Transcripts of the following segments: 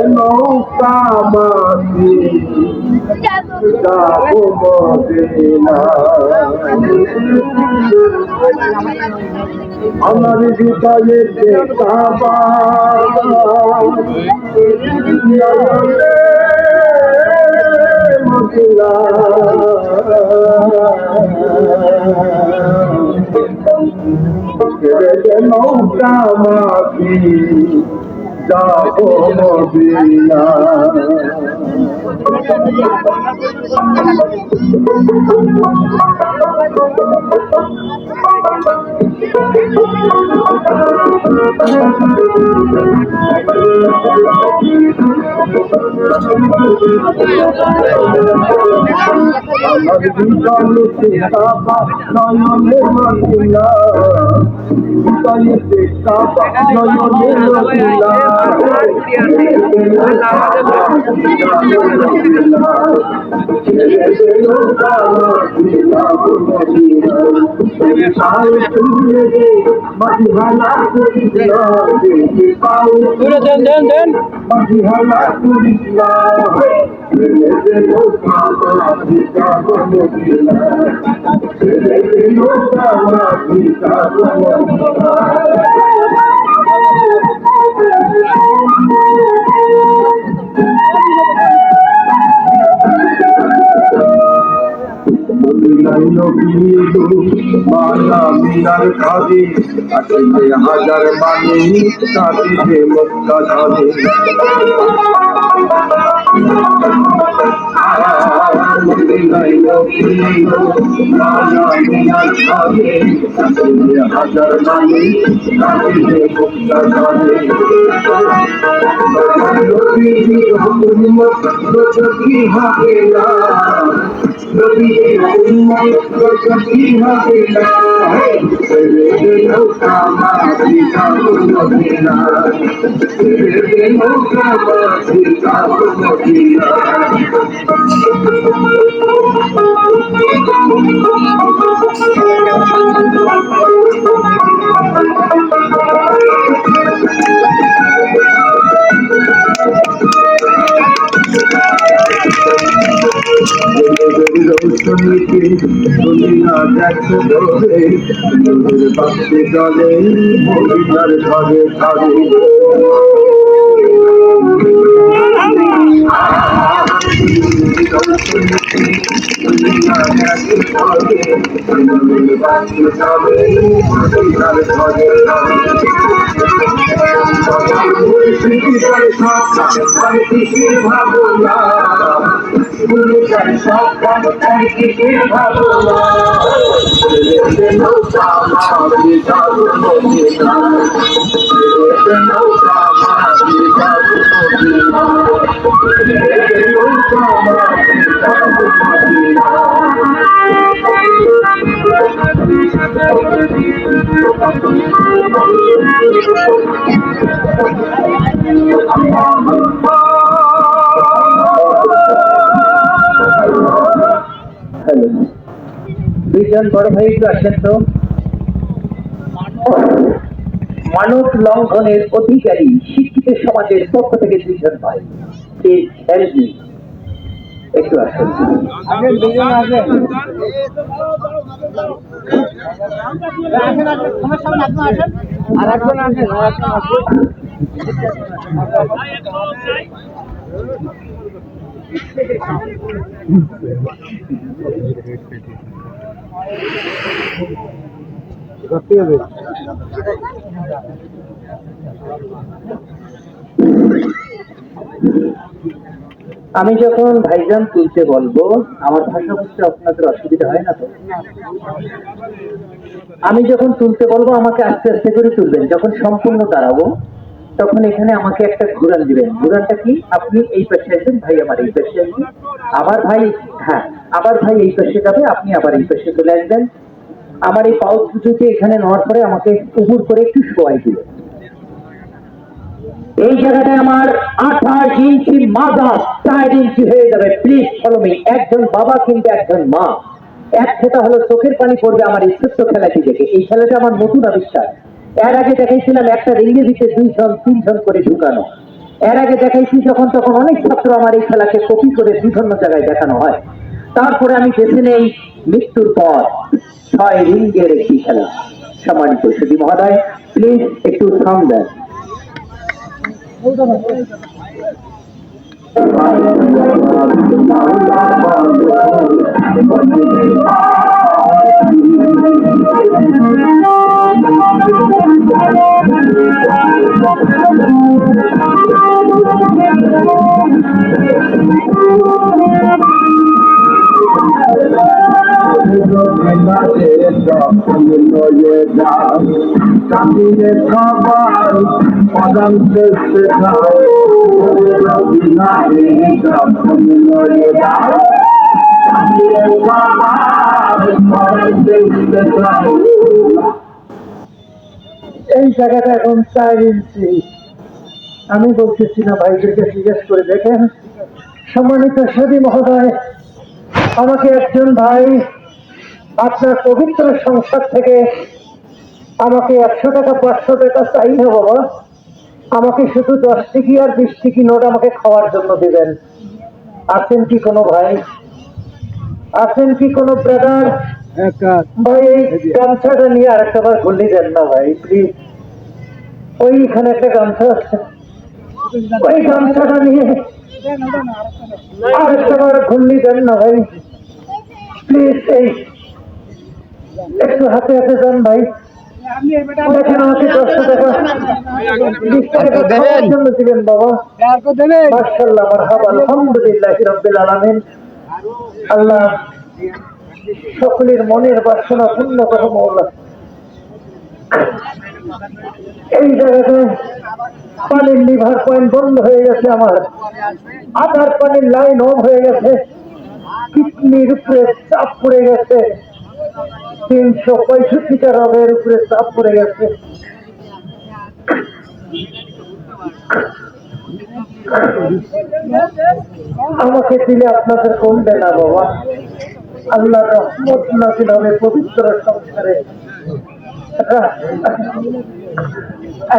নৌকা মাঝি যাবো মদিনা আমার হৃদয়ে কাবা মদিনা নৌকা মাঝি যাবো মদিনা আমার হৃদয়ে কাবা নয়নে মদিনা হৃদয়ে কাবা নয়নে মদিনা মালা মিনার খাদি আসলে হাজার বাণী কাঁদিতে মুক্তা ধানে হাজার বাণী কাঁদিতে মুক্তা ধানে কি হবে না বাক্সে জলে মদিনার ঘরে ঘরে ভাবনা দুইজন বড় ভাই একটু আসেন তো। মানব লঙ্ঘনের অধিকারী শিক্ষিত সমাজের পক্ষ থেকে দুইজন ভাই একটু আসেন। আর একজন আসেন। আমি যখন ভাইজান তুলতে বলবো আমার ভাষা বুঝতে আপনাদের অসুবিধা হয় না তো? আমি যখন তুলতে বলবো আমাকে আস্তে আস্তে করে তুলবেন। যখন সম্পূর্ণ দাঁড়াবো তখন এখানে আমাকে একটা ঘুরান দিবেন। ঘুরানটা কি? আপনি এই পাশে আসবেন, ভাই আমার এই পাশে আসবেন, আবার ভাই, হ্যাঁ, আবার ভাই এই পাশে যাবে, আপনি আবার এই পাশে চলে আসবেন। আমার এই পাউচ দুটোকে এখানে নেওয়ার পরে আমাকে উপর করে একটু শোয়াই দিবেন। এই জায়গাটায় আমার 28 ইঞ্চি মাজা 4 ইঞ্চি হয়ে যাবে। Please follow me. একজন বাবা কিংবা একজন মা, এক ফোঁটা হলো চোখের পানি পড়বে আমার এই ছোট্ট খেলাটি দেখে। এই খেলাটা আমার নতুন আবিষ্কার। এর আগে দেখাইছিলাম একটা রিঙ্গে দিতে 2 জন 3 জন করে ঢুকানো। এর আগে দেখাইছি যখন তখন অনেক ছাত্র আমার এই খেলাকে কপি করে বিভিন্ন জায়গায় দেখানো হয়। তারপরে আমি বেছে নেই মৃত্যুর পর 6 রিঙ্গের একটি খেলা। সম্মানিত সুধী মহোদয়, প্লিজ একটু সাউন্ড দেন। এই জায়গাটা এখন 4 ইঞ্চি। আমি বলতেছি না, ভাইদেরকে জিজ্ঞেস করে দেখেন। সম্মানিত সুধী মহোদয়, আমাকে একজন ভাই আপনার পবিত্র সংসার থেকে আমাকে 100 টাকা 500 টাকা চাই না বাবা, আমাকে শুধু 10 টিকি আর 20 টিকি নোট আমাকে খাওয়ার জন্য দিবেন। আছেন কি কোনো ভাই? আছেন কি কোনো ব্রাদার? ভাই এই গামছাটা নিয়ে আরেকটা বার ঘুরলি দেন না ভাই, প্লিজ। ওইখানে একটা গামছা আছে, ওই গামছাটা নিয়ে আরেকটা বার ঘুরলি দেন না ভাই, প্লিজ। এই একটু হাতে হাতে দেন ভাই। দেখেন আমাকে 100 টাকা 20 টাকা খাওয়ার জন্য দিবেন বাবা। মাশাআল্লাহ, মারহাবা, আলহামদুলিল্লাহ রাব্বিল আলামিন। আল্লাহ সকলের মনের বাসনা পূর্ণ করো মওলা। এই জায়গাতে পানির লিভার পয়েন্ট বন্ধ হয়ে গেছে, আমার আধার পানির লাইন অফ হয়ে গেছে, কিডনির উপরে চাপ পড়ে গেছে, 365টা রোগের উপরে চাপ পড়ে গেছে। আমাকে দিলে আপনাদের কমবে না বাবা। আল্লাহ রহমত নাযিল হবে পবিত্র সংসারে।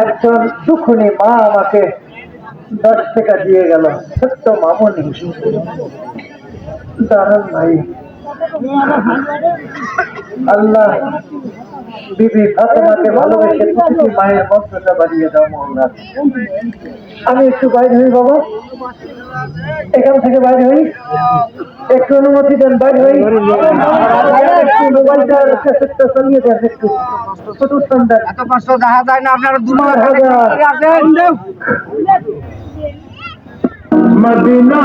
একজন সুখনী মা আমাকে 10 টাকা দিয়ে গেল, ছোট্ট মামনি, দারুণ ভাই। আল্লাহ বিবি ফাতেমাকে ভালোবেসে প্রতিটি মায়ের মর্যাদা বাড়িয়ে দাও মওলা। আমি একটু বাইরে হই বাবা, এখান থেকে বাইরে হই, একটু অনুমতি দেন, বাইরে হই। একটু মোবাইলটা ক্যাসেটটা চালিয়ে দেন, একটু ছোট দেন। এত কষ্ট দেখা যায় না আপনারা দুমার মদিনা